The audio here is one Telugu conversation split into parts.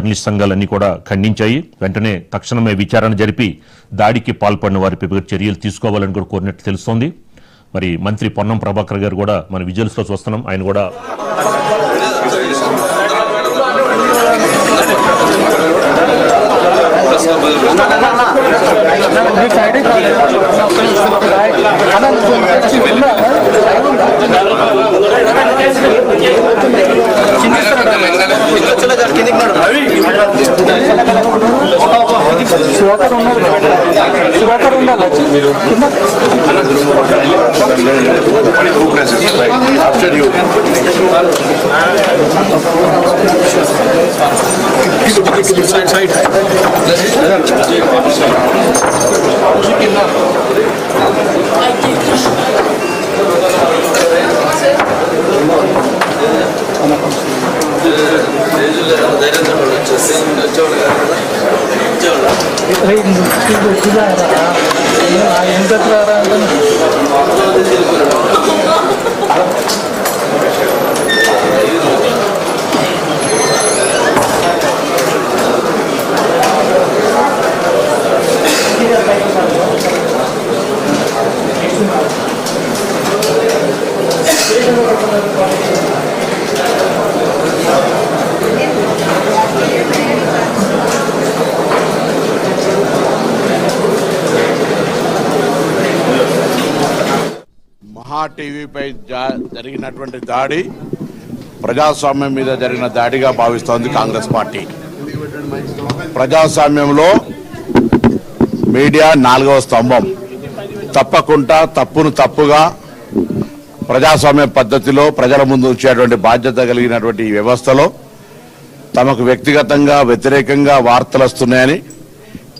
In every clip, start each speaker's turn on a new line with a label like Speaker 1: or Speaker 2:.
Speaker 1: జర్నలిస్ట్ సంఘాలన్నీ కూడా ఖండించాయి. వెంటనే తక్షణమే విచారణ జరిపి దాడికి పాల్పడిన వారిపై చర్యలు తీసుకోవాలని కూడా కోరినట్టు తెలుస్తోంది. మరి మంత్రి పొన్నం ప్రభాకర్ గారు కూడా మన విజువల్స్ లో చూస్తున్నాం. ఆయన కూడా
Speaker 2: మహా టీవీపై జరిగినటువంటి దాడి ప్రజాస్వామ్యం మీద జరిగిన దాడిగా భావిస్తోంది కాంగ్రెస్ పార్టీ. ప్రజాస్వామ్యంలో మీడియా 4వ స్తంభం. తప్పకుండా తప్పును తప్పుగా ప్రజాస్వామ్య పద్ధతిలో ప్రజల ముందు ఉంచేటువంటి బాధ్యత కలిగినటువంటి ఈ వ్యవస్థలో తమకు వ్యక్తిగతంగా వ్యతిరేకంగా వార్తలు వస్తున్నాయని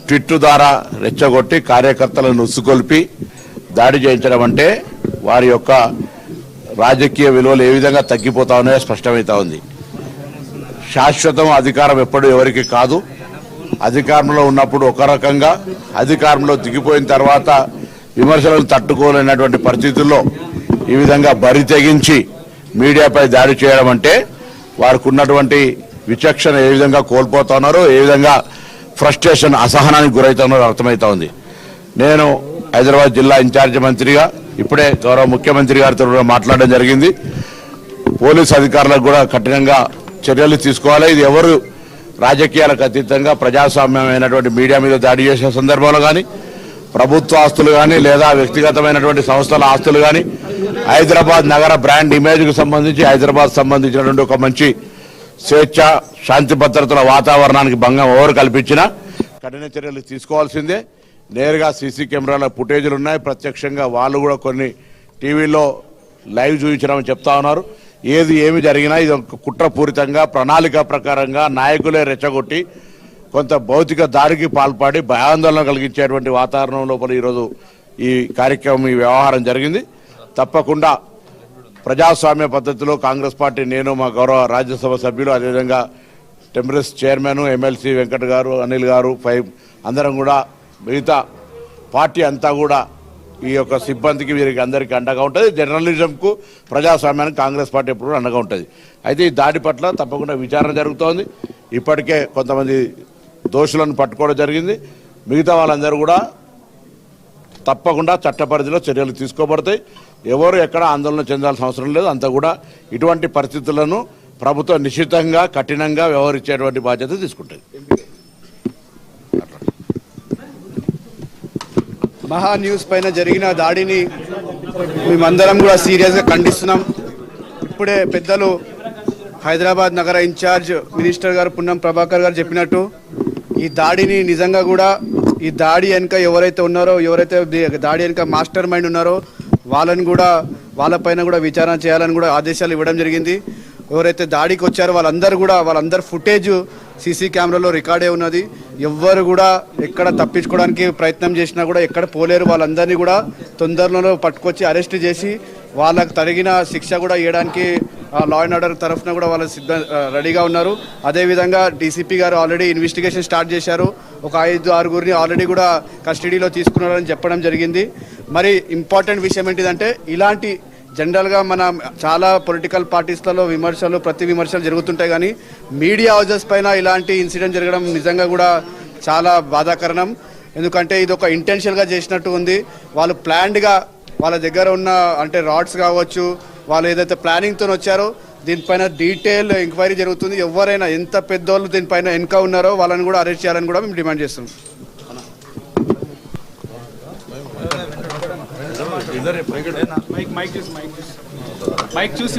Speaker 2: ట్విట్టు ద్వారా రెచ్చగొట్టి కార్యకర్తలను ఉసుకొల్పి దాడి చేయించడం అంటే వారి యొక్క రాజకీయ విలువలు ఏ విధంగా తగ్గిపోతా ఉన్నాయో స్పష్టమవుతా ఉంది. శాశ్వతం అధికారం ఎప్పుడు ఎవరికి కాదు. అధికారంలో ఉన్నప్పుడు ఒక రకంగా, అధికారంలో దిగిపోయిన తర్వాత విమర్శలను తట్టుకోలేనటువంటి పరిస్థితుల్లో ఈ విధంగా బరి తెగించి మీడియాపై దాడి చేయడం అంటే వారికి ఉన్నటువంటి విచక్షణ ఏ విధంగా కోల్పోతున్నారో, ఏ విధంగా ఫ్రస్ట్రేషన్ అసహనానికి గురవుతున్నారో అర్థమవుతా ఉంది. నేను హైదరాబాద్ జిల్లా ఇన్ఛార్జి మంత్రిగా ఇప్పుడే గౌరవ ముఖ్యమంత్రి గారితో కూడా మాట్లాడడం జరిగింది. పోలీసు అధికారులకు కూడా కఠినంగా చర్యలు తీసుకోవాలి. ఇది ఎవరు రాజకీయాలకు అతీతంగా ప్రజాస్వామ్యమైనటువంటి మీడియా మీద దాడి చేసే సందర్భంలో కానీ, ప్రభుత్వ ఆస్తులు కానీ లేదా వ్యక్తిగతమైనటువంటి సంస్థల ఆస్తులు కానీ, హైదరాబాద్ నగర బ్రాండ్ ఇమేజ్కు సంబంధించి హైదరాబాద్ సంబంధించినటువంటి ఒక మంచి స్వేచ్ఛ, శాంతి భద్రతల వాతావరణానికి భంగం ఎవరు కల్పించినా కఠిన చర్యలు తీసుకోవాల్సిందే. నేరుగా సీసీ కెమెరాల ఫుటేజీలు ఉన్నాయి. ప్రత్యక్షంగా వాళ్ళు కూడా కొన్ని టీవీలో లైవ్ చూపించడం చెప్తా ఉన్నారు. ఏమి జరిగినా ఇది ఒక కుట్రపూరితంగా ప్రణాళిక ప్రకారంగా నాయకులే రెచ్చగొట్టి కొంత భౌతిక దాడికి పాల్పడి భయాందోళన కలిగించేటువంటి వాతావరణం లోపల ఈరోజు ఈ కార్యక్రమం, ఈ వ్యవహారం జరిగింది. తప్పకుండా ప్రజాస్వామ్య పద్ధతిలో కాంగ్రెస్ పార్టీ, నేను, మా గౌరవ రాజ్యసభ సభ్యులు, అదేవిధంగా టెంపరస్ చైర్మన్ ఎమ్మెల్సీ వెంకట్ గారు, అనిల్ గారు, అందరం కూడా, మిగతా పార్టీ అంతా కూడా ఈ యొక్క సిబ్బందికి, వీరికి అందరికీ అండగా ఉంటుంది. జర్నలిజంకు, ప్రజాస్వామ్యానికి కాంగ్రెస్ పార్టీ ఎప్పుడు అండగా ఉంటుంది. అయితే ఈ దాడి పట్ల తప్పకుండా విచారణ జరుగుతోంది. ఇప్పటికే కొంతమంది దోషులను పట్టుకోవడం జరిగింది. మిగతా వాళ్ళందరూ కూడా తప్పకుండా చట్ట పరిధిలో చర్యలు తీసుకోబడతాయి. ఎవరు ఎక్కడ ఆందోళన చెందాల్సిన అవసరం లేదు. అంతా కూడా ఇటువంటి పరిస్థితులను ప్రభుత్వం నిశ్చితంగా కఠినంగా వ్యవహరించేటువంటి బాధ్యత తీసుకుంటుంది.
Speaker 3: మహా న్యూస్ పైన జరిగిన దాడిని మేమందరం కూడా సీరియస్గా ఖండిస్తున్నాం. ఇప్పుడే పెద్దలు హైదరాబాద్ నగర ఇన్ఛార్జ్ మినిస్టర్ గారు పొన్నం ప్రభాకర్ గారు చెప్పినట్టు ఈ దాడిని నిజంగా కూడా, ఈ దాడి వెనుక ఎవరైతే ఉన్నారో, ఎవరైతే దాడి వెనుక మాస్టర్ మైండ్ ఉన్నారో వాళ్ళని కూడా, వాళ్ళపైన కూడా విచారణ చేయాలని కూడా ఆదేశాలు ఇవ్వడం జరిగింది. ఎవరైతే దాడికి వచ్చారో వాళ్ళందరూ ఫుటేజ్ సీసీ కెమెరాలో రికార్డే ఉన్నది. ఎవ్వరు కూడా ఎక్కడ తప్పించుకోవడానికి ప్రయత్నం చేసినా కూడా ఎక్కడ పోలేరు. వాళ్ళందరినీ కూడా తొందరలో పట్టుకొచ్చి అరెస్ట్ చేసి వాళ్ళకు తగిన శిక్ష కూడా ఇవ్వడానికి లా అండ్ ఆర్డర్ తరఫున కూడా వాళ్ళు రెడీగా ఉన్నారు. అదేవిధంగా డీసీపీ గారు ఆల్రెడీ ఇన్వెస్టిగేషన్ స్టార్ట్ చేశారు. ఒక 5-6 ఆల్రెడీ కూడా కస్టడీలో తీసుకున్నారని చెప్పడం జరిగింది. మరి ఇంపార్టెంట్ విషయం ఏంటిదంటే, ఇలాంటి జనరల్గా మన చాలా పొలిటికల్ పార్టీస్లలో ప్రతి విమర్శలు జరుగుతుంటాయి, కానీ మీడియా హౌజెస్ పైన ఇలాంటి ఇన్సిడెంట్ జరగడం నిజంగా కూడా చాలా బాధాకరణం. ఎందుకంటే ఇది ఒక ఇంటెన్షనల్గా చేసినట్టు ఉంది. వాళ్ళు ప్లాన్డ్గా వాళ్ళ దగ్గర ఉన్న అంటే రాడ్స్ కావచ్చు, వాళ్ళు ఏదైతే ప్లానింగ్తో వచ్చారో దీనిపైన డీటెయిల్ ఎంక్వైరీ జరుగుతుంది. ఎవరైనా ఎంత పెద్దోళ్ళు దీనిపైన వెనుక ఉన్నారో వాళ్ళని కూడా అరెస్ట్ చేయాలని కూడా మేము డిమాండ్ చేస్తున్నాం.
Speaker 4: మైక్ చూసి